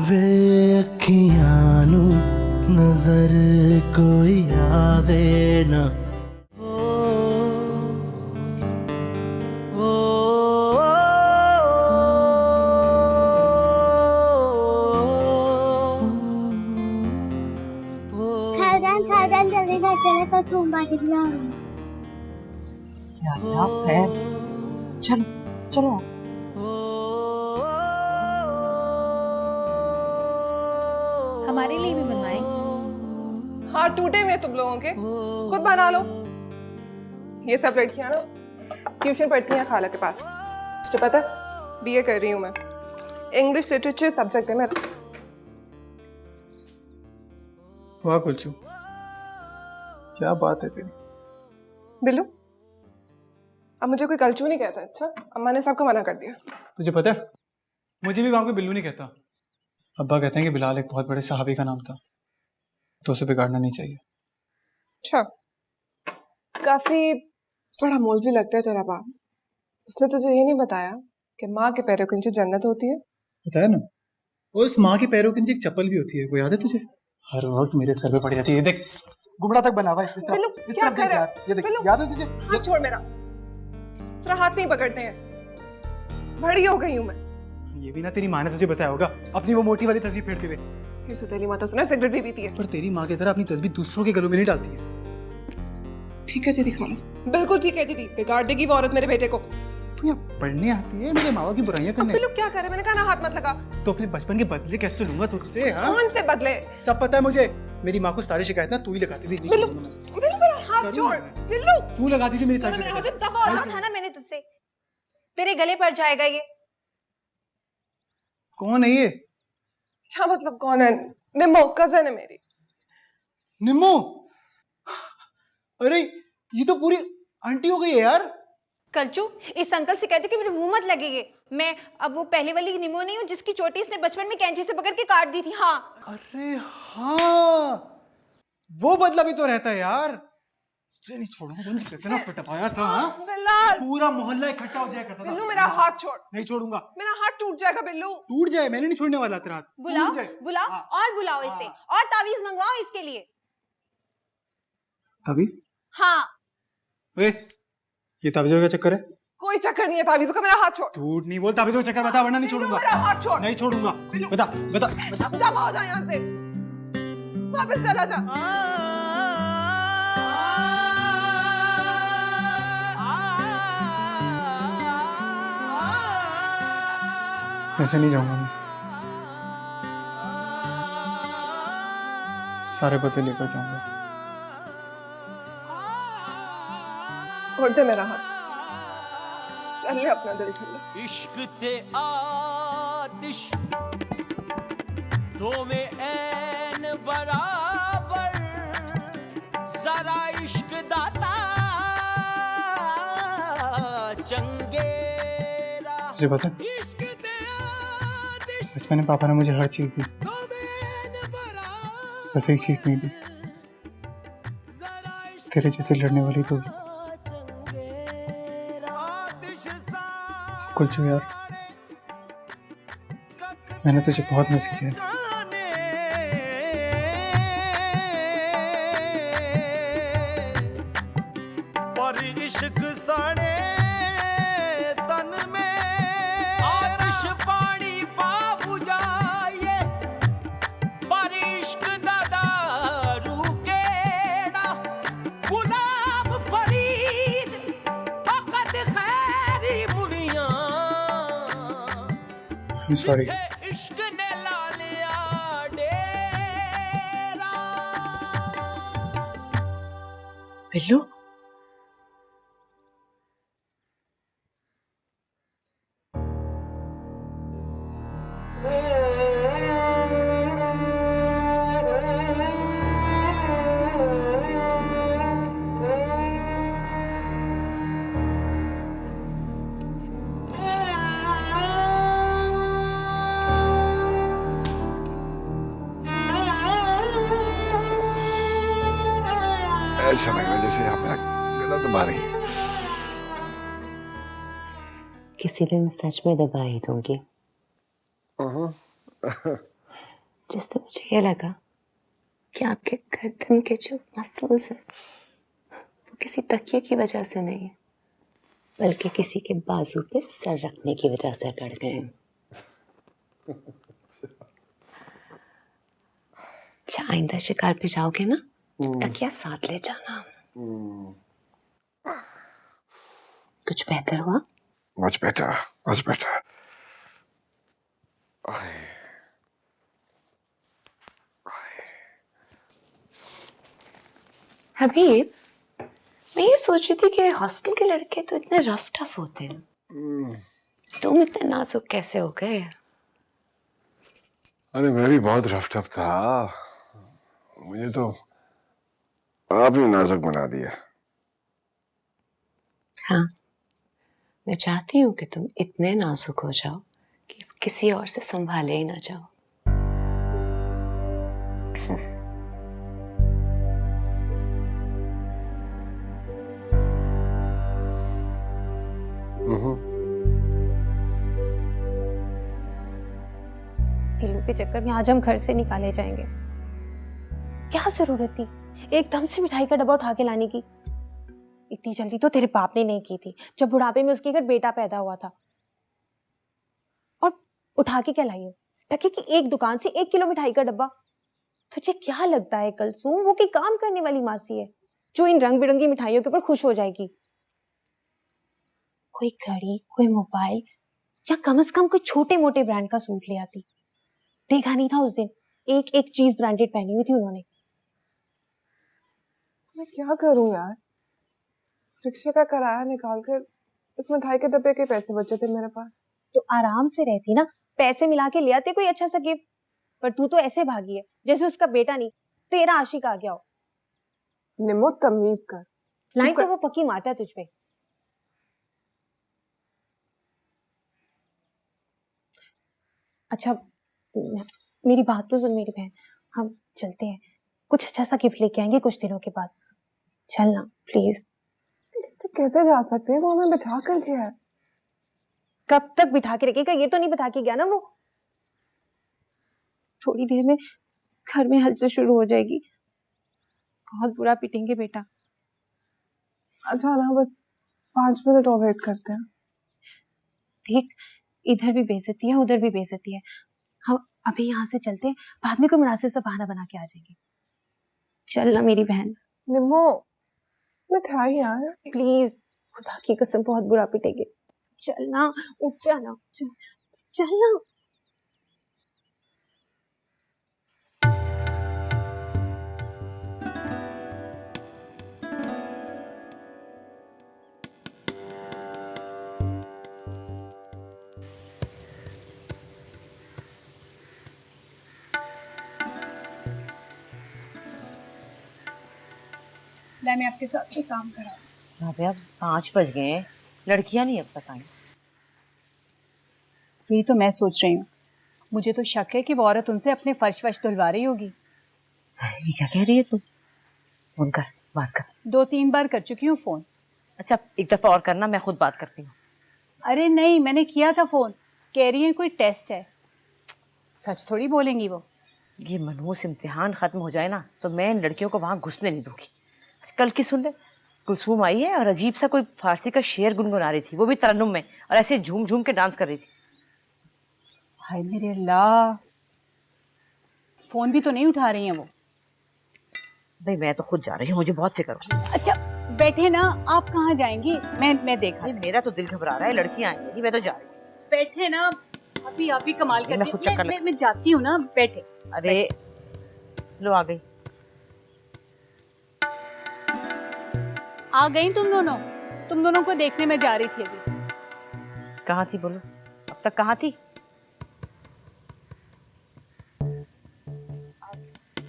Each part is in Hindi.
वे अखियां नू नजर कोई आवे ना खादान जल्दी घर चले तो तुम बाजी बुला है। चलो चलो हमारे लिए भी बनवाएं। हाथ टूटे हुए तुम लोगों के, खुद बना लो। ये सब लड़कियां ना ट्यूशन पढ़ती हैं खाला के पास। तुझे पता है बीए कर रही हूँ मैं, इंग्लिश लिटरेचर सब्जेक्ट है मेरा। वाह कुलचू, क्या बात है तेरी। बिल्लू अब मुझे कोई कलचू नहीं कहता। अच्छा, अम्मा ने सबको मना कर दिया। तुझे पता है मुझे भी वहां कोई बिल्लू नहीं कहता। अब्बा कहते हैं कि बिलाल एक बहुत बड़े सहाबी का नाम था, तो उसे बिगाड़ना नहीं चाहिए। अच्छा, काफी बड़ा मौलवी लगता है तेरा बाप। उसने तुझे ये नहीं बताया कि माँ के पैरों के नीचे जन्नत होती है? बताया ना, उस माँ के पैरों के नीचे एक चप्पल भी होती है, वो याद है तुझे? हर वक्त मेरे सर पे पड़ जाती है। देख गुमड़ा तक बना हुआ है, इस बिल्लू, तरफ क्या देख कर रहा है? यार, ये देख, बिल्लू, याद है तुझे? हाथ छोड़ मेरा। इस तरह हाथ नहीं पकड़ते हैं, बड़ी हो गई हूँ मैं। ये भी ना तेरी माँ ने तुझे बताया होगा, अपनी वो मोटी वाली तस्वीर फेरते हुए। फिर सुतेली माता सुना सिगरेट भी पीती है। पर तेरी माँ की तरह अपनी तस्वीर दूसरों के गलों में नहीं डालती है। ठीक है दीदी, खाना बिल्कुल ठीक है दीदी। बिगाड़ देगी वो औरत मेरे बेटे को। तू यहाँ पढ़ने आती है मेरे माँ बाप की बुराइयां करने? बिल्लू क्या करे? मैंने कहा ना हाथ मत लगा। तो अपने बचपन के बदले कैसे लूंगा तुझसे? हाँ? कौन से बदले? सब पता है मुझे। मेरी माँ को सारी शिकायत ना तू ही लगाती थी। बिल्लू, बिल्लू मेरा हाथ छोड़। बिल्लू तू लगाती थी मेरी सारी मेरा हाथ, शिकायत। दफा हो जा। था ना मैंने तुझसे, तेरे गले पड़ जाएगा ये। कौन है ये? क्या मतलब कौन है? निम्मो कजन है मेरी। निम्मो? अरे ये तो पूरी आंटी हो गई है यार। कलचू, इस अंकल से कहते कि मेरे मुंह मत लगेगे। मैं अब वो पहले वाली निमो नहीं हूँ जिसकी चोटी इसने बचपन में कैंची से पकड़ के काट दी थी। हाँ अरे हाँ, वो बदला भी तो रहता है यार। तुझे नहीं छोड़ूंगा, तुमसे कितना पटवाया था। हाँ? बिलाल, पूरा मोहल्ला इकट्ठा हो जाया करता था। बिल्लू मेरा हाथ छोड़। नहीं छोड़ूंगा। मेरा हाथ टूट जाएगा बिल्लू। टूट जाए, मैंने नहीं छोड़ने वाला तेरा हाथ। बुलाओ टूट जाए। बुलाओ हाँ। और बुलाओ इसे, और तावीज मंगवाओ इसके लिए। तावीज? हाँ ये तावीज़ों का चक्कर है? कोई चक्कर नहीं है तावीज़ों का। मेरा हाथ छोड़। झूठ नहीं बोल, तावीज़ों का चक्कर बता वरना नहीं छोड़ूंगा। मेरा हाथ छोड़। नहीं छोड़ूंगा। बता बता बता। दफा हो जा यहाँ से, वापस चला जा। ऐसे नहीं जाऊंगा मैं। सारे पते लेकर जाऊंगा। छोड़ दे मेरा हाथ, कर ले अपना दिल ठंडा। इश्क ते आतिश दो में ऐन बराबर, जरा इश्क दाता चंगेरा। तुझे पता है इश्क ते आतिश बचपन में पापा ने मुझे हर चीज दी, दो में ऐन बराबर, बस एक चीज नहीं दी, तेरे जैसे लड़ने वाली दोस्त। कुलचू यार, मैंने तुझे बहुत मिस किया है। पर इश्क साड़े तन में आतिश पानी पा बुझाए, पर इश्क दादा रूकेड़ा गुलाब फरीद फकत खैरी मुनिया। I'm sorry. इश्क ने ला लिया डेरा। बिल्लू, ऐसा लग रहा है जैसे आप गला दबा रही है। किसी दिन सच में दबा ही दूंगी। जिससे मुझे ये लगा कि आपके गर्दन के जो मसल्स हैं वो किसी तकिए की वजह से नहीं है, बल्कि किसी के बाजू पे सर रखने की वजह से अकड़ गए हैं। अच्छा, आइंदा शिकार पे जाओगे ना, तकिया साथ ले जाना। कुछ बेहतर हुआ? Much better, much better. हबीब, मैं ये सोच रही थी कि हॉस्टल के लड़के तो इतने रफ टफ होते हैं, तुम इतने नाजुक कैसे हो गए? अरे मैं भी बहुत रफ टफ था, मुझे तो आप ही नाजुक बना दिया। हाँ, मैं चाहती हूँ कि तुम इतने नाजुक हो जाओ कि किसी और से संभाले ही ना जाओ। बिल्लू के चक्कर में आज हम घर से निकाले जाएंगे। क्या जरूरत थी एकदम से मिठाई का डब्बा उठा के लाने की? इतनी जल्दी तो तेरे बाप ने नहीं की थी, जब बुढ़ापे में उसके घर बेटा पैदा हुआ था। और उठा के क्या लाई हो? ताकि कि एक दुकान से 1 किलो मिठाई का डब्बा? तुझे क्या लगता है कलसूम, वो की काम करने वाली मासी है जो इन रंग बिरंगी मिठाइयों के ऊपर खुश हो जाएगी? कोई घड़ी, कोई मोबाइल, या कम से कम कोई छोटे मोटे ब्रांड का सूट ले आती। देखा नहीं था उस दिन एक एक चीज ब्रांडेड पहनी हुई थी उन्होंने। मैं क्या करूं यार, रिक्शे का किराया निकाल कर इस मिठाई के डब्बे के पैसे बचे थे मेरे पास। तो आराम से रहती ना, पैसे मिला के ले आते कोई अच्छा सा गिफ्ट। पर तू तो ऐसे भागी है जैसे उसका बेटा नहीं तेरा आशिक आ गया हो। निम्मो तमीज कर। लाइन तो वो पक्की मारता है तुझ पे। अच्छा मेरी बात तो सुन मेरी बहन, हम चलते हैं, कुछ अच्छा सा गिफ्ट लेके आएंगे कुछ दिनों के बाद। चल ना प्लीज। इससे कैसे जा सकते हैं, वो हमें बिठा कर गया है। कब तक बिठा के रखेगा, ये तो नहीं बिठा के गया ना वो। थोड़ी देर में घर में हलचल शुरू हो जाएगी, बहुत बुरा पिटेंगे बेटा। अच्छा ना, बस 5 मिनट और वेट करते हैं। देख, इधर भी बेइज्जती है उधर भी बेइज्जती है, हम अभी यहाँ से चलते हैं, बाद में कोई मुनासिब सा बहाना बना के आ जाएंगे। चल ना मेरी बहन। निम्मो मिठाई यार प्लीज, खुदा की कसम बहुत बुरा पिटेंगे। चल ना, उठ जा ना, चल ना। ला मैं आपके साथ कोई काम करा। भाभी अब 5 बज गए हैं, लड़कियां नहीं अब तक आई। यही तो मैं सोच रही हूँ, मुझे तो शक है कि वो औरत उनसे अपने फर्श वर्श धुलवा रही होगी। ये क्या कह रही है तू? फोन कर, बात कर। 2-3 बार कर चुकी हूँ फोन। अच्छा एक दफा और करना, मैं खुद बात करती हूँ। अरे नहीं, मैंने किया था फोन, कह रही है कोई टेस्ट है। सच थोड़ी बोलेंगी वो। ये मनहूस इम्तिहान खत्म हो जाए ना तो मैं इन लड़कियों को वहां घुसने नहीं दूंगी। कल की सुन ले, कुलसूम आई है और अजीब सा कोई फारसी का शेर गुनगुना रही थी, वो भी तरन्नुम में, और ऐसे झूम झूम के डांस कर रही थी। हाय मेरे अल्लाह, फोन भी तो नहीं उठा रही हैं वो। भाई मैं तो खुद जा रही हूँ, मुझे बहुत फिक्र हो। अच्छा बैठे ना, आप कहाँ जाएंगी? मैं देखा। मेरा तो दिल घबरा रहा है, लड़कियां आएंगी, मैं तो जा रही हूँ। बैठे ना, अभी कमाल मैं खुद करती चक्कर हूँ। मैं जाती हूँ ना, बैठे। अरे लो आ गई। आ गई तुम दोनों को देखने में जा रही थी अभी। कहाँ थी बोलो, अब तक कहाँ थी?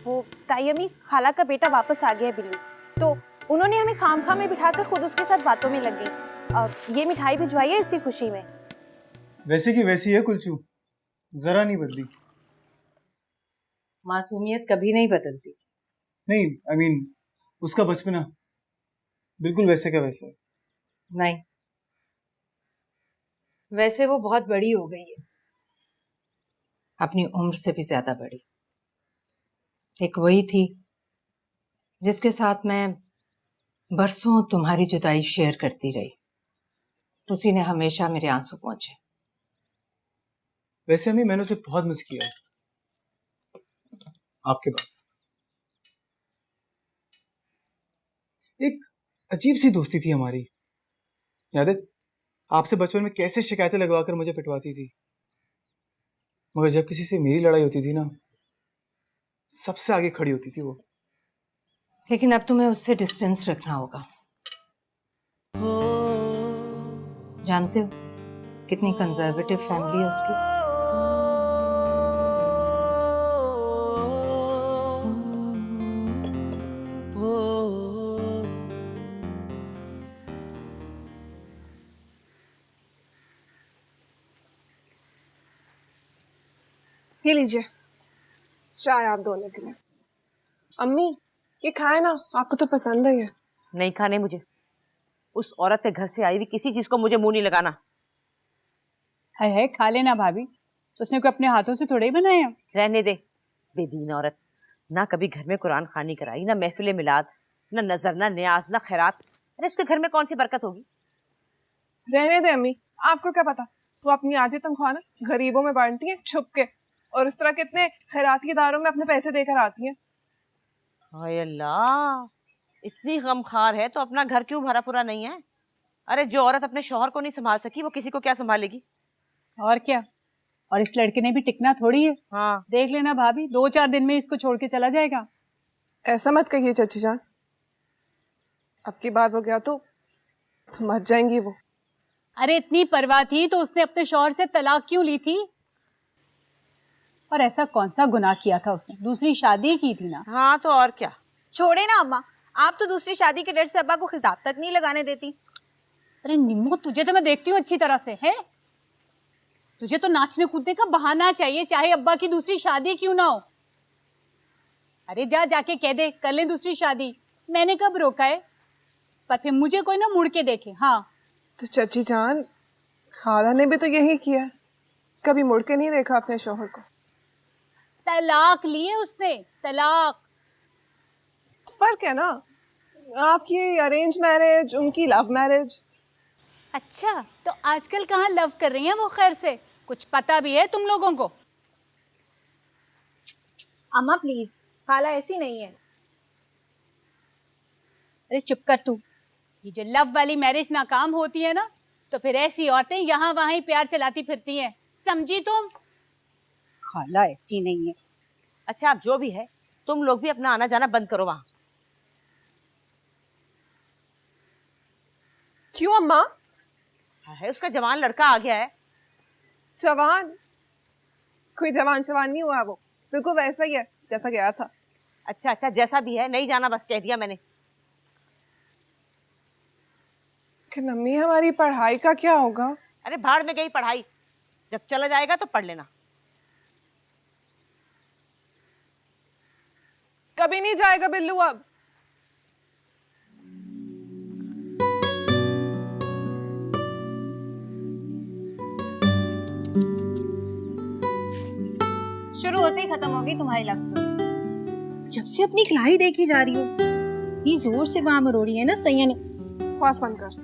वो तायमी खाला का बेटा वापस आ गया है बिल्लू, तो उन्होंने हमें खामखा में बिठाकर खुद उसके साथ बातों में लग गई और ये मिठाई भिजवाई है इसी खुशी में। वैसे की वैसी है कुलचू, जरा नहीं बदली। मासूमियत कभी नहीं बदलती। नहीं I mean, उसका बचपना बिल्कुल वैसे का वैसे है। नहीं, वैसे वो बहुत बड़ी हो गई है, अपनी उम्र से भी ज्यादा बड़ी। एक वही थी जिसके साथ मैं बरसों तुम्हारी जुदाई शेयर करती रही। उसी ने हमेशा मेरे आंसू पहुंचे। वैसे अम्मी मैंने उसे बहुत मिस किया आपके बाद। एक अजीब सी दोस्ती थी हमारी, याद है? आपसे बचपन में कैसे शिकायतें लगवाकर मुझे पिटवाती थी, मगर जब किसी से मेरी लड़ाई होती थी ना, सबसे आगे खड़ी होती थी वो। लेकिन अब तुम्हें उससे डिस्टेंस रखना होगा। जानते हो कितनी कंजर्वेटिव फैमिली है उसकी। ये लीजिए चाय आप दोनों के लिए। अम्मी ये खाए ना, आपको तो पसंद है ये। नहीं खाने मुझे। उस औरत के घर से आई हुई किसी चीज को मुझे मुंह नहीं लगाना। है खा लेना भाभी, उसने कोई अपने हाथों से थोड़े ही बनाया। रहने दे, बेदीन औरत। ना कभी घर में कुरान खानी कराई, ना महफिल मिलाद, ना नजर, ना न्याज, ना खैरात। अरे उसके घर में कौन सी बरकत होगी? रहने दे अम्मी, आपको क्या पता, वो अपनी आधी तनख्वाह ना गरीबों में बांटती है छुप के, और इस तरह कितने खैराती इदारों में अपने पैसे देकर आती हैं। हाय अल्लाह, इतनी गमखार है तो अपना घर क्यों भरा पूरा नहीं है? अरे जो औरत अपने शौहर को नहीं संभाल सकी वो किसी को क्या संभालेगी? और क्या, और इस लड़के ने भी टिकना थोड़ी है। हाँ देख लेना भाभी, 2-4 दिन में इसको छोड़ के चला जाएगा। ऐसा मत कहिए चाची जान, अब की बार वो गया तो मर जाएंगी वो। अरे इतनी परवाह थी तो उसने अपने शौहर से तलाक क्यों ली थी? और ऐसा कौन सा गुनाह किया था उसने? दूसरी शादी की थी ना। हाँ तो और क्या। छोड़े ना अम्मा, आप तो दूसरी शादी के डर से अब्बा को खिताब तक नहीं लगाने देती। अरे निम्मो, तुझे तो मैं देखती हूँ अच्छी तरह से है। तुझे तो नाचने कूदने का बहाना चाहिए, चाहे अब्बा की दूसरी शादी क्यों ना हो। अरे जा जाके कह दे कर ले दूसरी शादी। मैंने कब रोका है? पर फिर मुझे कोई ना मुड़ के देखे। हाँ तो चाची जान, खाला ने भी तो यही किया, कभी मुड़ के नहीं देखा अपने शौहर को। तलाक लिए उसने, तलाक। फर्क है ना, आपकी अरेंज मैरिज, उनकी लव मैरिज। अच्छा तो आजकल कहाँ लव कर रही हैं वो? खैर से कुछ पता भी है तुम लोगों को? अम्मा प्लीज, खाला ऐसी नहीं है। अरे चुप कर तू। ये जो लव वाली मैरिज नाकाम होती है ना, तो फिर ऐसी औरतें यहाँ वहाँ ही प्यार चलाती फिरती हैं, समझी तुम? खाला ऐसी नहीं है। अच्छा आप जो भी है, तुम लोग भी अपना आना जाना बंद करो वहां। क्यों अम्मा? है उसका जवान लड़का आ गया है। जवान? कोई जवान शवान नहीं हुआ, वो बिल्कुल वैसा ही है जैसा गया था। अच्छा अच्छा, जैसा भी है, नहीं जाना बस, कह दिया मैंने। कि मम्मी हमारी पढ़ाई का क्या होगा? अरे भाड़ में गई पढ़ाई, जब चला जाएगा तो पढ़ लेना। कभी नहीं जाएगा बिल्लू अब। शुरू होते ही खत्म हो गई तुम्हारी लव स्टोरी। जब से अपनी खिलाई देखी जा रही हो, ये जोर से वहां मरोड़ी है ना सैया ने। बस बंद कर।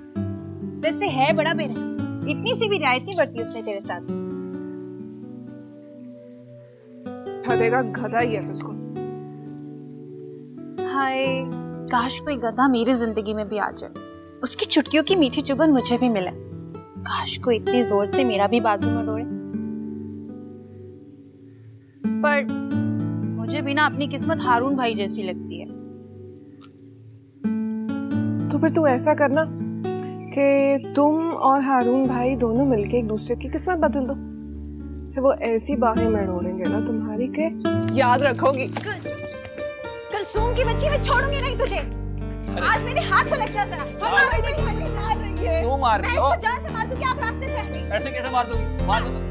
वैसे है बड़ा बेरहम, इतनी सी भी रियायत नहीं बरती उसने तेरे साथ। गधे का गधा ही है बिल्कुल। हाय, काश कोई गधा मेरी जिंदगी में भी आ जाए, उसकी चुटकियों की मीठी चुभन मुझे भी मिले। काश कोई इतनी जोर से मेरा भी बाजू में डोड़े। पर मुझे भी ना अपनी किस्मत हारून भाई जैसी लगती है। तो फिर तू ऐसा करना कि तुम और हारून भाई दोनों मिलके एक दूसरे की किस्मत बदल दो, फिर वो ऐसी बाहें में डोलेंगे ना तुम्हारी के याद रखोगी। कलसूम की बच्ची, मैं छोड़ूंगी नहीं तुझे। आज मेरे हाथ को लग जाता है। क्यों मार रही हो? मैं इसको जान से मार दूं क्या आप रास्ते से हटी? ऐसे कैसे मार दोगी? मार दो।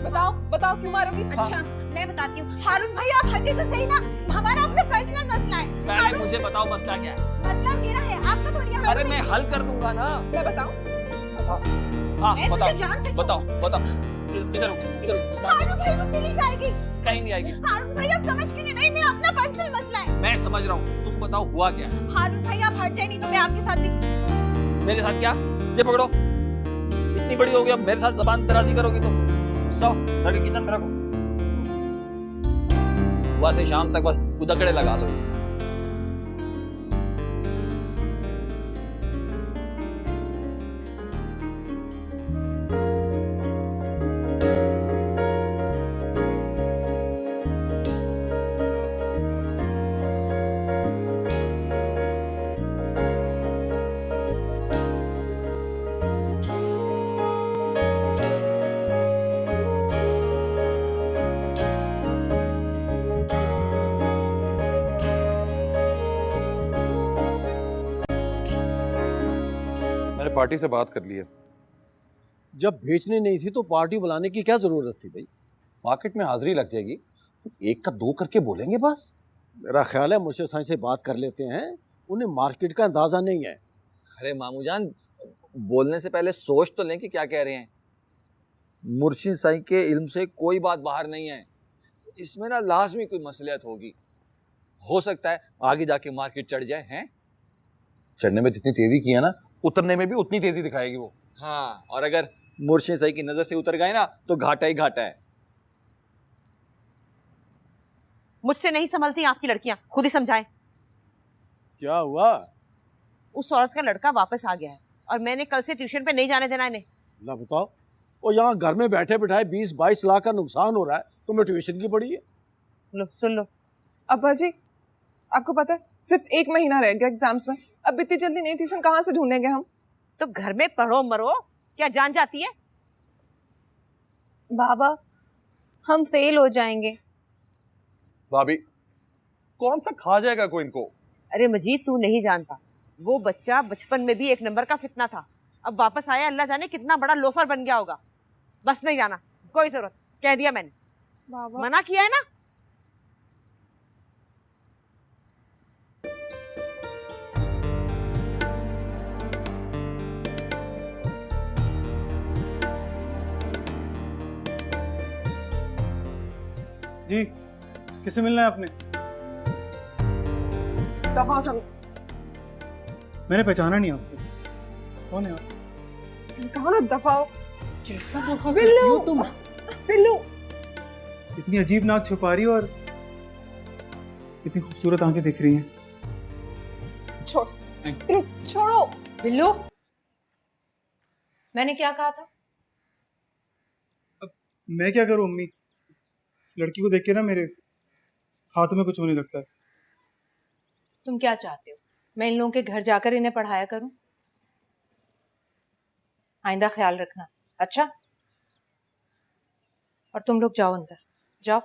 बताओ बताओ क्यों मारोगी? अच्छा मैं बताती हूँ। हारून भाई आप हटे तो सही ना, हमारा अपना पर्सनल मसला है। पहले मुझे बताओ मसला क्या है? मसला मेरा है, आपका थोड़ी है। अरे मैं हल कर दूंगा ना। मैं बताऊं? हाँ मैं बताओ तुझे जान से बताओ बताओ। इधर हारून भाई वो चली जाएगी। कहीं नहीं आएगी। हारून भाई आप समझ क्यों नहीं? मेरा अपना पर्सनल मसला है। मैं समझ रहा हूँ, तुम बताओ हुआ क्या है? हारून भाई आप हट जाए, नहीं तो मैं आपके साथ भी। मेरे साथ क्या? ये पकड़ो, इतनी बड़ी हो गई, अब मेरे साथ जबान दराजी करोगी तुम? जाओ जाके किचन में रखो, सुबह से शाम तक बस उदकड़े लगा दो। मैंने पार्टी से बात कर ली है। जब बेचनी नहीं थी तो पार्टी बुलाने की क्या जरूरत थी भाई? मार्केट में हाजिरी लग जाएगी, एक का दो करके बोलेंगे बस। मेरा ख्याल है मुझे साईं से बात कर लेते हैं, उन्हें मार्केट का अंदाजा नहीं है। अरे मामू जान, बोलने से पहले सोच तो लें कि क्या कह रहे हैं। मुर्शिद साईं के इल्म से कोई बात बाहर नहीं है, इसमें ना लाजमी कोई मसलियत होगी। हो सकता है आगे जाके मार्केट चढ़ जाए। हैं, चढ़ने में जितनी तेजी की है ना, उतरने में भी उतनी तेजी दिखाएगी वो। हाँ, और अगर मुर्शिद साईं की नजर से उतर गए ना तो घाटा ही घाटा है। मुझसे नहीं संभलती आपकी लड़कियां, खुद ही समझाएं। क्या हुआ? उस औरत का लड़का वापस आ गया है और मैंने कल से ट्यूशन पे नहीं जाने देना इन्हें। ला बताओ, और यहाँ घर में बैठे बैठाए 20-22 लाख का नुकसान हो रहा है, तुम्हें ट्यूशन की पड़ी है? लो सुन लो। अब्बा जी, आपको पता है सिर्फ 1 महीना रह गया एग्जाम्स में, अब इतनी जल्दी नई ट्यूशन कहाँ से ढूंढेंगे हम? तो घर में पढ़ो मरो, क्या जान जाती है? बाबा हम फेल हो जाएंगे। भाभी, कौन सा खा जाएगा कोई इनको? अरे मजीद तू नहीं जानता, वो बच्चा बचपन में भी 1 नंबर का फितना था, अब वापस आया अल्लाह जाने कितना बड़ा लोफर बन गया होगा। बस नहीं जाना, कोई जरूरत, कह दिया मैंने। बाबा मना किया है ना। जी, किससे मिलना है आपने? दफा समझ, मैंने पहचाना नहीं आपको, कौन है आप? कहा ना दफा हो। कैसा दफा बिल्लू, हो तुम? बिल्लू, इतनी अजीब नाक छुपा रही हो और इतनी खूबसूरत आंखें दिख रही हैं। छोड़, छोड़ो। बिल्लू, मैंने क्या कहा था? अब मैं क्या करूं अम्मी, इस लड़की को देख के ना मेरे हाथों में कुछ होने लगता है। तुम क्या चाहते हो, मैं इन लोगों के घर जाकर इन्हें पढ़ाया करूं? आइंदा ख्याल रखना, अच्छा? और तुम लोग जाओ अंदर, जाओ।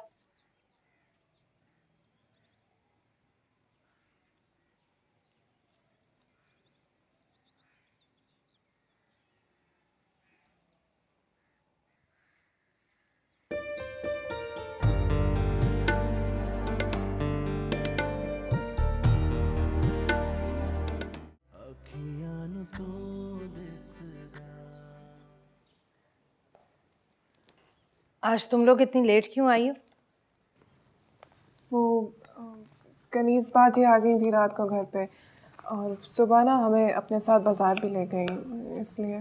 आज तुम लोग इतनी लेट क्यों आई हो? वो कनीज बाजी आ गई थी रात को घर पे, और सुबह ना हमें अपने साथ बाजार भी ले गई, इसलिए।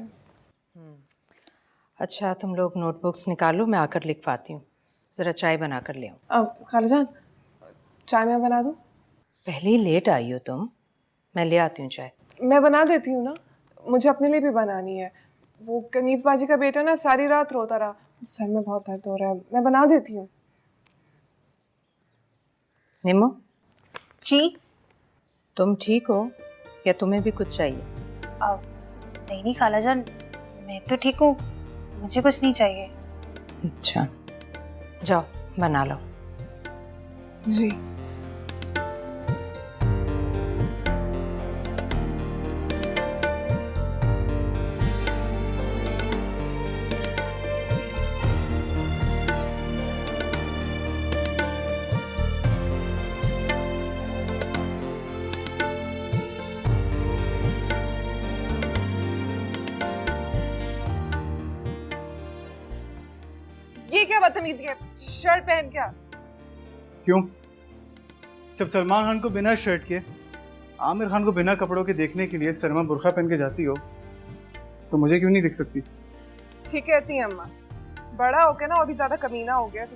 अच्छा, तुम लोग नोटबुक्स निकालो, मैं आकर लिखवाती हूँ। ज़रा चाय बना कर ले आओ। अब खालाजान, चाय मैं बना दूँ? पहले ही लेट आई हो तुम, मैं ले आती हूँ चाय। मैं बना देती हूँ ना, मुझे अपने लिए भी बनानी है। वो कनीज बाजी का बेटा ना सारी रात रोता रहा, सर में बहुत दर्द हो रहा है, मैं बना देती हूँ। निमो जी। तुम ठीक हो या तुम्हें भी कुछ चाहिए? नहीं खालाजान, मैं तो ठीक हूँ, मुझे कुछ नहीं चाहिए। अच्छा, जाओ बना लो। जी। बदतमीजी है? शर्ट पहन क्या? क्यों? जब सलमान खान को बिना शर्ट के, आमिर खान को बिना कपड़ों के देखने के लिए सलमा बुर्खा पहन के जाती हो, तो मुझे क्यों नहीं दिख सकती? ठीक कहती है अम्मा, बड़ा हो गया ना और भी ज्यादा कमीना हो गया।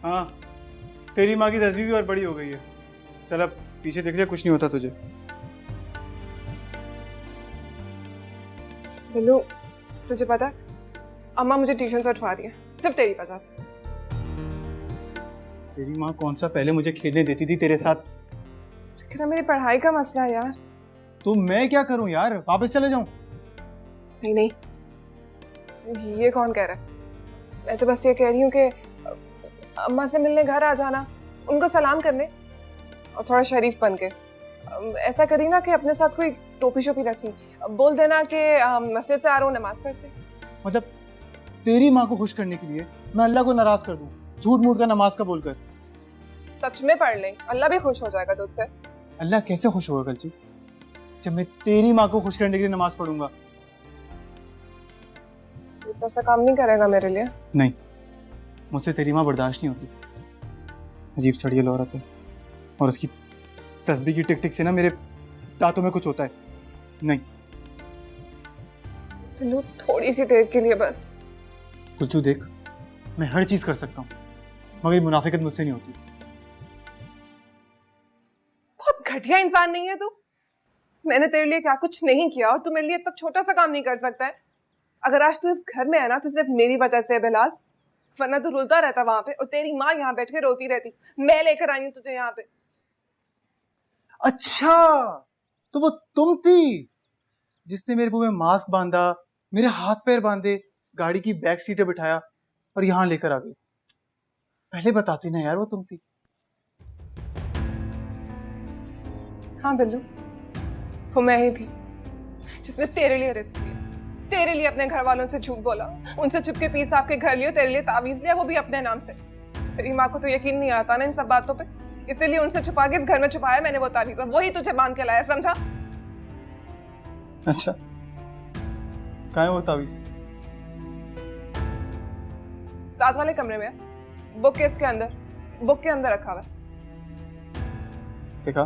हाँ, तेरी माँ की तस्वीर भी और बड़ी हो गई है। चल अब पीछे देख लिया, कुछ नहीं होता तुझे। बिल्लू, तुझे पता है अम्मा मुझे ट्यूशन से उठवा रही है सिर्फ तेरी वजह से। तेरी माँ कौन सा पहले मुझे खेलने देती थी तेरे साथ? लेकिन मेरी पढ़ाई का मसला है यार। तो मैं क्या करूं यार, वापस चले जाऊं? नहीं नहीं, ये कौन कह रहा है? मैं तो बस ये कह रही हूँ कि अम्मा से मिलने घर आ जाना, उनको सलाम करने, और थोड़ा शरीफ बन के ऐसा करी ना कि अपने साथ कोई टोपी शोपी रखी, बोल देना कि मस्जिद से आ रहा हूँ, नमाज पढ़ते। मतलब तेरी माँ को खुश करने के लिए मैं अल्लाह को नाराज कर दूं, झूठ मूठ का नमाज का बोलकर? सच में पढ़ ले, अल्लाह भी खुश हो जाएगा तुझसे। अल्लाह कैसे खुश होगा कलचू, जब मैं तेरी माँ को खुश करने के लिए नमाज पढ़ूंगा? इतना सा काम नहीं करेगा मेरे लिए? नहीं, मुझसे तेरी माँ बर्दाश्त नहीं होती। अजीब सड़ियल औरत है, और उसकी तस्बीह की टिक टिक से ना मेरे दांतों में कुछ होता है। नहीं बिल्लू, थोड़ी सी देर के लिए बस। कुलचू देख, मैं हर चीज कर सकता हूँ, मगर ये मुनाफिकत मुझसे नहीं होती। बहुत घटिया इंसान नहीं है तू? मैंने तेरे लिए क्या कुछ नहीं किया और तू मेरे लिए इतना छोटा सा काम नहीं कर सकता है? अगर आज तू इस घर में है ना तो सिर्फ मेरी वजह से है बिलाल, वरना तू रुलता रहता वहां पे और तेरी माँ यहाँ बैठ के रोती रहती। मैं लेकर आई हूँ तुझे यहाँ पे। अच्छा, तो वो तुम थी जिसने मेरे मुंह में मास्क बांधा, मेरे हाथ पैर बांधे, गाड़ी की बैक सीटें बिठाया और यहाँ लेकर आ गई। पहले बताती ना यार, वो तुम थी। हाँ बिल्लू, वो मैं ही थी जिसने तेरे लिए रिस्क लिया, तेरे लिए अपने घर वालों से झूठ बोला, उनसे चुपके पीस आपके घर लियो, तेरे लिए तावीज लिया, वो भी अपने नाम से। तेरी माँ को तो यकीन नहीं आता ना इन सब बातों पे, इसलिए उनसे छुपा के इस घर में छुपाया मैंने वो तावीज, और वही तुझे बांध के लाया, समझा? अच्छा, कहाँ है वो तावीज? साथ वाले कमरे में है, बुक केस के अंदर, बुक के अंदर रखा हुआ है। देखा?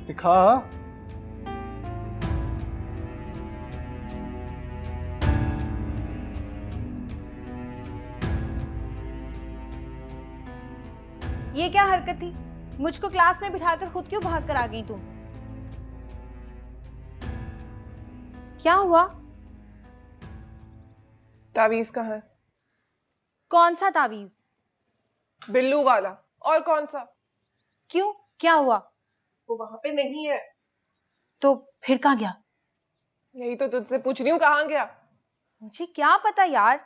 दिखा। ये क्या हरकत थी? मुझको क्लास में बिठाकर खुद क्यों भाग कर आ गई तुम? क्या हुआ? तावीज कहाँ है? कौन सा तावीज? बिल्लू वाला। और कौन सा? क्यों, क्या हुआ? वो वहां पे नहीं है। तो फिर कहाँ गया? यही तो तुझसे पूछ रही हूँ, कहाँ गया? मुझे क्या पता यार।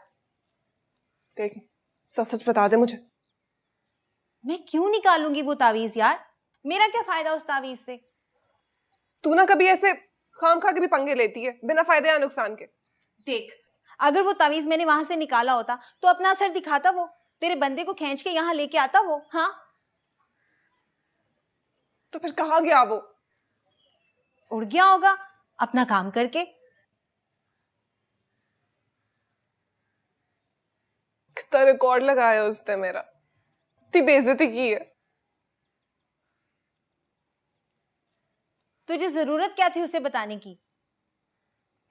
देख, सच सच बता दे मुझे। मैं क्यों निकालूंगी वो तावीज यार? मेरा क्या फायदा उस तावीज से? तू ना कभी ऐसे खाम खा के भी पंगे लेती है बिना फायदे या नुकसान के। देख, अगर वो तावीज मैंने वहां से निकाला होता तो अपना असर दिखाता वो, तेरे बंदे को खींच के यहाँ लेके आता वो। हाँ, तो फिर कहाँ गया वो? उड़ गया होगा अपना काम करके। कितना रिकॉर्ड लगाया उसने मेरा, इतनी बेइज्जती की है। तुझे जरूरत क्या थी उसे बताने की?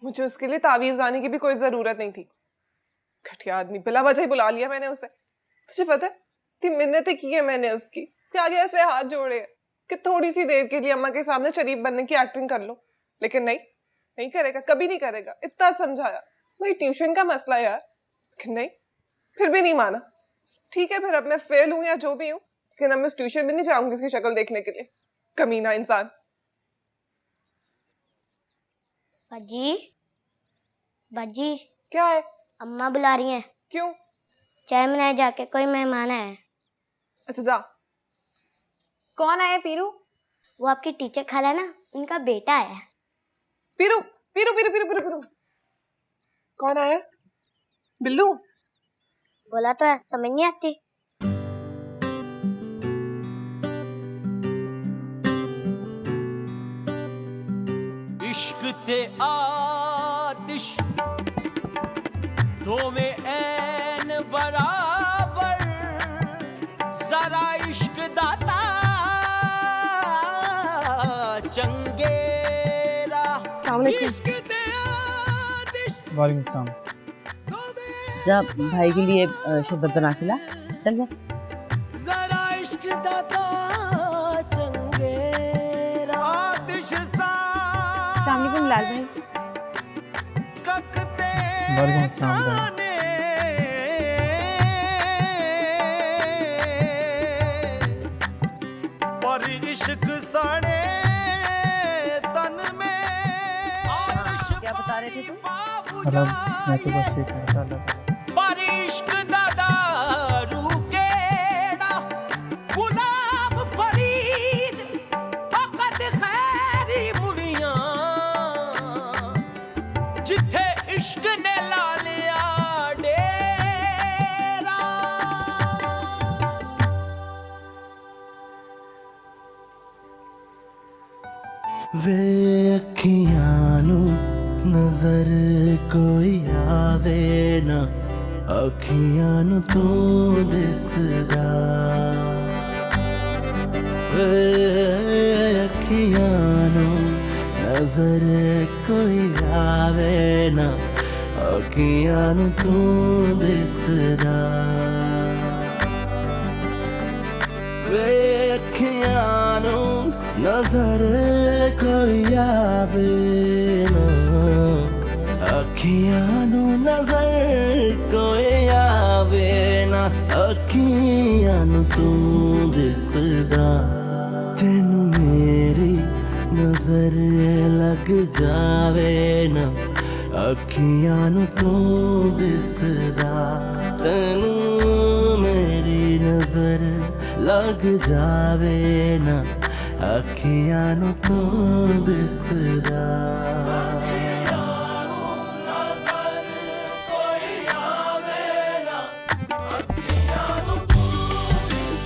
मुझे उसके लिए तावीज लाने की भी कोई जरूरत नहीं थी। घटिया आदमी, बिला वजह ही बुला लिया मैंने उसे। तुझे पता है इतनी मिन्नतें की है मैंने उसकी, उसके आगे ऐसे हाथ जोड़े हैं कि थोड़ी सी देर के लिए अम्मा के सामने शरीफ बनने की एक्टिंग कर लो, लेकिन नहीं, नहीं करेगा, कभी नहीं करेगा। इतना समझाया, भाई ट्यूशन का मसला है यार, लेकिन नहीं, फिर भी नहीं माना। ठीक है, फिर अब मैं फेल हूं या जो भी हूं, लेकिन अब मैं ट्यूशन भी नहीं जाऊंगी उसकी शक्ल देखने के लिए। कमीना इंसान। बाजी, बाजी, क्या है? अम्मा बुला रही हैं। क्यों? चाय बनाए जाके, कोई मेहमान है। अच्छा जा। कौन आया पीरू? वो आपकी टीचर खाला ना, उनका बेटा है। पीरू पीरू पीरू पीरू पीरू पीरू। कौन आया? बिल्लू? बोला तो है, समझ नहीं आती। ते आतिश दो में ऐन बराबर जरा इश्क दाता चंगेरा इश्क ते आतिश। वालेकुम सलाम। जा भाई के लिए शरबत बना के ला, चल जा। जरा इश्क दाता चंगेरा आतिश सा अस्सलाम लाल भाई। वालेकुम सलाम भाई। पर इश्क साड़े तन में क्या बता रहे थे तुम? मतलब मैं तो बस ये कह रहा था पर इश्क दादा रूकेड़ा गुलाब फरीद फकत खैरी मुड़ियां जिथे इश्क ने ला लिया डेरा। वे अखियां नू नजर कोई आवे ना अखियां नू तू दिसदा वे अखियां नू नजर कोई आवे ना अखियां नू तू दिसदा वे अखियां नू नजर कोई आवे ना अखियां नू नजर कोई आवे ना अखियां नू तू दिसदा तेनू मेरी नजर लग जावे ना अखियां नू तू दिसदा तेनू मेरी नजर लग जावे ना अखियां नू तू दिसदा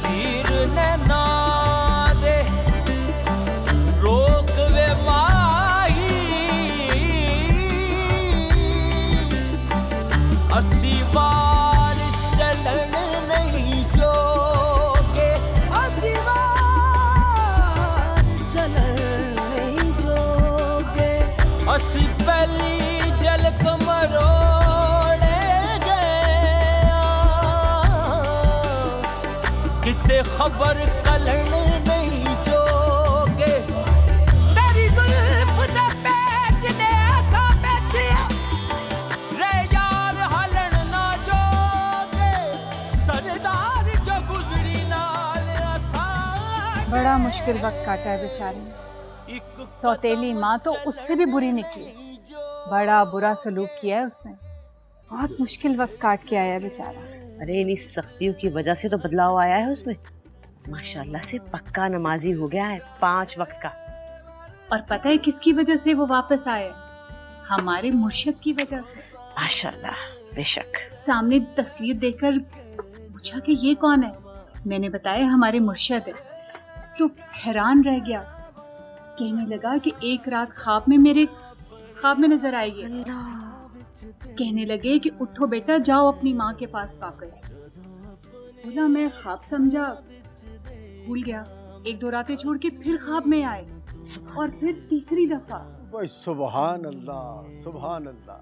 तीर ने ना दे रोक वे माही अस्सी बार चलन नहीं जोगे अस्सी बार चलन नहीं जोगे अस्सी पहली जल कमरोड़े गया किते खबर कलन नहीं जोगे तेरी जुल्फ दे पैच ने ऐसा बैठिया रे यार हलन ना जोगे सरदार जो गुजरी नाल आसान। बड़ा मुश्किल वक्त काटा है बेचारे ने। सौतेली माँ तो उससे भी बुरी निकली, बड़ा बुरा सलूक किया है उसने। बहुत मुश्किल वक्त काट के आया है बेचारा। अरे इन सख्तियों की वजह से तो बदलाव आया है उसमें। माशाल्लाह से पक्का नमाजी हो गया है 5 वक्त का। और पता है किसकी वजह से वो वापस आए? हमारे मुर्शिद की वजह से। माशाल्लाह, बेशक। सामने तस्वीर देखकर पूछा कि ये कौन है, मैंने बताया हमारे मुर्शिद है, तो हैरान रह गया। कहने लगा कि एक रात ख्वाब में मेरे ख्वाब में नजर आई है। कहने लगे कि उठो बेटा, जाओ अपनी माँ के पास वापस। बोला मैं ख्वाब समझा, भूल गया। 1-2 रातें छोड़ के फिर ख्वाब में आए और फिर तीसरी दफा। भाई सुभान अल्लाह, सुभान अल्लाह।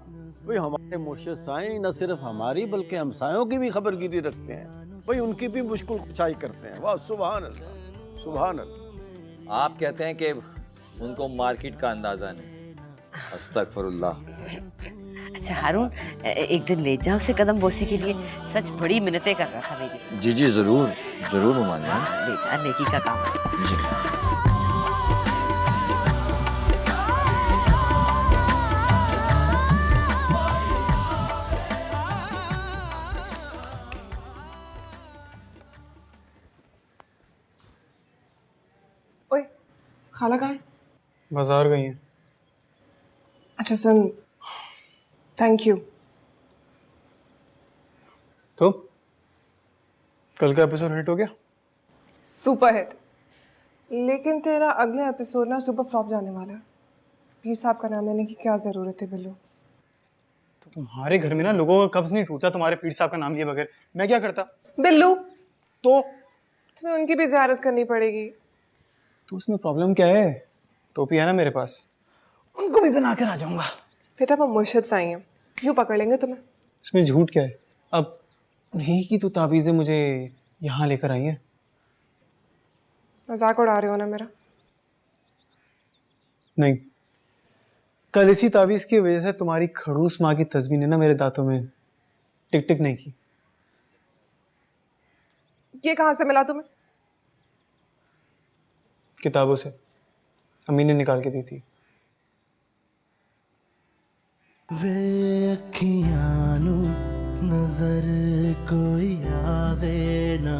भाई हमारे मुर्शिद साईं न सिर्फ हमारी बल्कि हमसायों की भी खबरगिरी रखते हैं। भाई उनकी भी मुश्किल कुचाई करते हैं। वाह सुभान अल्लाह, सुभान अल्लाह। आप कहते हैं कि उनको मार्केट का अंदाजा नहीं। अस्तगफिरुल्लाह। अच्छा हारून, एक दिन ले जाओ उसे कदम बोसी के लिए। सच बड़ी मिन्नतें कर रहा था मेरी। जी जी जरूर जरूर मुमाना। ले जा, नेकी का काम है। जी। ओए खाला कहाँ है? बाजार गई हैं। अच्छा सुन, थैंक यू। तो कल का एपिसोड हिट हो गया? Super hit. लेकिन तेरा अगला एपिसोड ना सुपर फ्लॉप जाने वाला है। पीर साहब का नाम लेने की क्या जरूरत है बिल्लू? तो तुम्हारे घर में ना लोगों का कब्ज नहीं टूटा तुम्हारे पीर साहब का नाम लिए बगैर। मैं क्या करता? बिल्लू तो तुम्हें उनकी भी ज़ियारत करनी पड़ेगी। तो उसमें प्रॉब्लम क्या है? टोपी है ना मेरे पास, उनको भी बना कर आ जाऊंगा। बेटा वो मुर्शिद साईं हैं, यूँ पकड़ लेंगे तुम्हें। इसमें झूठ क्या है? अब उन्हीं की तो तावीज़ें मुझे यहाँ लेकर आई हैं। मजाक उड़ा रहे हो ना मेरा? नहीं, कल इसी तावीज़ की वजह से तुम्हारी खड़ूस माँ की तस्वीर ने ना मेरे दांतों में टिक टिक नहीं की। ये कहाँ से मिला तुम्हें? किताबों से, अम्मी ने निकाल के दी थी। वे अखियां नू नजर कोई आवे ना,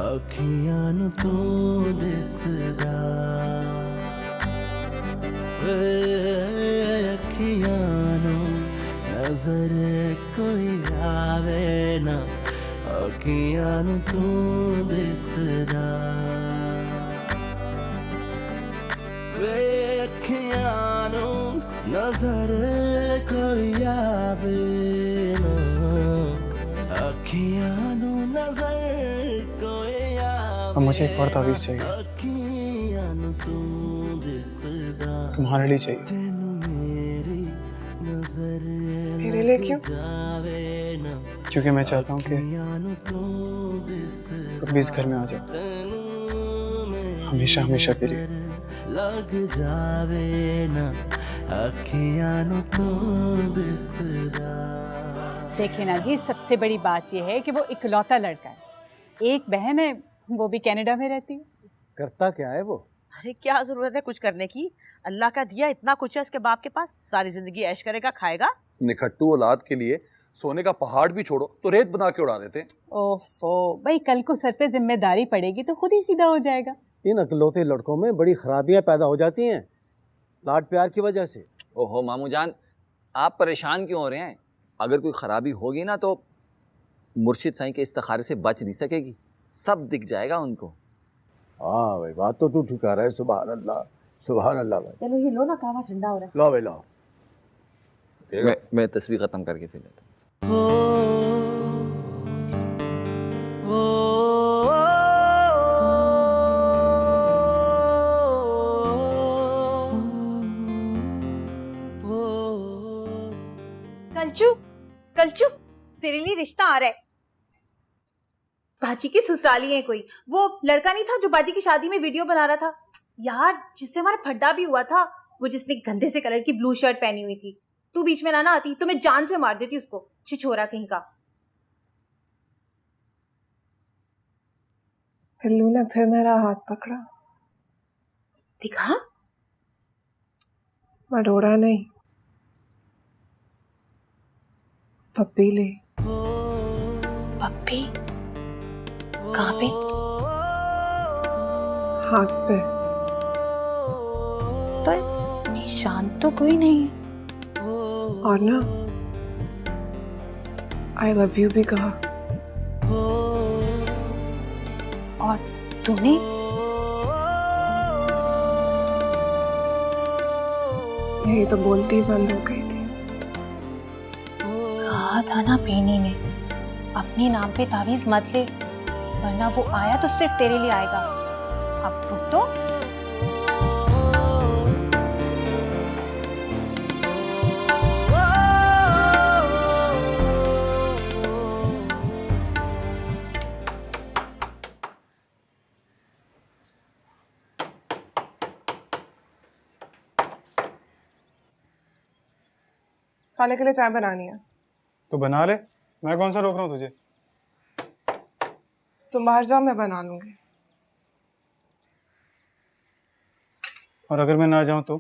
अखियां नू तू दिसदा। वे अखियां नू नजर कोई आवे ना, अखियां नू तू दिसदा। वे अखियां नू नजर कोई आवे ना, अखियां नू नजर कोई आवे। अब मुझे एक और तावीज़ चाहिए, अखियां नू तू दिसदा। तुम्हारे लिए चाहिए। मेरे लिए क्यों? क्योंकि मैं चाहता हूँ कि तुम भी इस घर में आ जाओ, हमेशा हमेशा के लिए। लग जावे ना, अखियां नू तू दिसदा। देखिए ना जी, सबसे बड़ी बात यह है कि वो इकलौता लड़का है। एक बहन है, वो भी कनाडा में रहती है। करता क्या है वो? अरे क्या जरूरत है कुछ करने की? अल्लाह का दिया इतना कुछ है उसके बाप के पास, सारी जिंदगी ऐश करेगा, खाएगा। निखट्टू औलाद के लिए सोने का पहाड़ भी छोड़ो तो रेत बना के उड़ा देते। ओफो भाई, कल को सर पे जिम्मेदारी पड़ेगी तो खुद ही सीधा हो जाएगा। इन अकलौते लड़कों में बड़ी खराबियां पैदा हो जाती हैं, लाड प्यार की वजह से। ओहो मामू जान, आप परेशान क्यों हो रहे हैं? अगर कोई खराबी होगी ना तो मुर्शिद साईं के इस्तिखारे से बच नहीं सकेगी, सब दिख जाएगा उनको। हाँ भाई, बात तो तू ठुका रहा है। सुभान अल्लाह, सुभान अल्लाह भाई। चलो ये लो ना, कावा ठंडा हो रहा है। लो भाई लो। मैं तस्वीर खत्म करके फिर लेता हूँ। कलचू, कलचू, तेरे लिए रिश्ता आ रहा है। बाजी की ससुराली है कोई, वो लड़का नहीं था जो बाजी की शादी में वीडियो बना रहा था यार, जिससे हमारा फड्डा भी हुआ था, वो जिसने गंदे से कलर की ब्लू शर्ट पहनी हुई थी। तू बीच में ना आती तो मैं जान से मार देती उसको, छिछोरा कहीं का। बिल्लू ने फिर मेरा हाथ पकड़ा। दिखा, मडोरा नहीं, पप्पी ले। पप्पी? कहाँ पे? हाथ पे। पर निशान तो कोई नहीं। और ना आई लव यू भी कहा। और तूने? यही तो बोलती बंद हो गई थी। कहा था ना पीनी ने, अपने नाम पे तावीज मत ले, वरना वो आया तो सिर्फ तेरे लिए आएगा। अब भुग तो। खाने के लिए चाय बनानी है। तो बना ले, मैं कौन सा रोक रहा हूँ तुझे? तुम बाहर जाओ, मैं बना लूंगी। और अगर मैं ना जाऊं तो?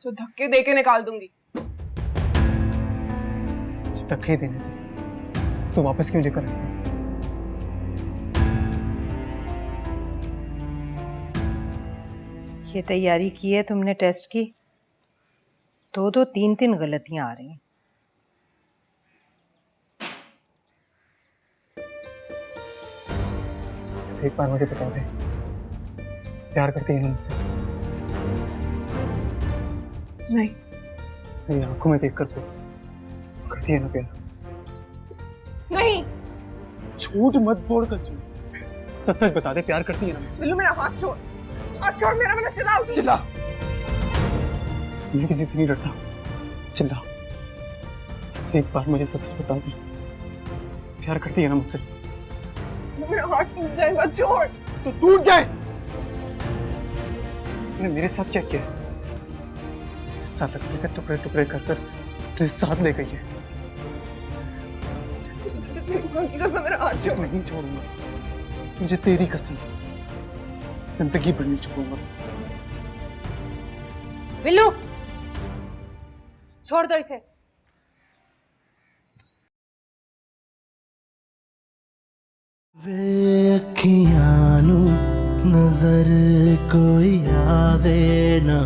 तो धक्के दे के निकाल दूंगी। धक्के देने थे तो वापस क्यों लेकर आए? ये तैयारी की है तुमने टेस्ट की? दो दो तीन तीन गलतियां आ रही हैं। एक बार मुझे बता दे, प्यार करती है ना मुझसे? नहीं, मेरी आंखों में देखकर तो करती है ना प्यार। नहीं झूठ मत बोल कच्चू, सच सच बता दे, प्यार करती है ना? बिल्लू मेरा हाथ छोड़, हाथ छोड़ मेरा, मैंने चिल्ला उठी। चिल्ला, मैं किसी से नहीं डरता, चिल्ला। बस एक बार मुझे सच सच बता दे, प्यार करती है ना मुझसे? मेरा हाथ टूट जाएगा, छोड़। तो टूट जाए। तूने मेरे साथ क्या किया? साथ रखने के टुकड़े टुकड़े कर कर तेरे साथ ले गई है। की कसम मेरा हाथ छोड़। नहीं छोड़ूंगा, मुझे तेरी कसम, जिंदगी भर नहीं छोड़ूंगा। बिल्लू छोड़ दो इसे। वे अखियां नू नजर कोई आवे ना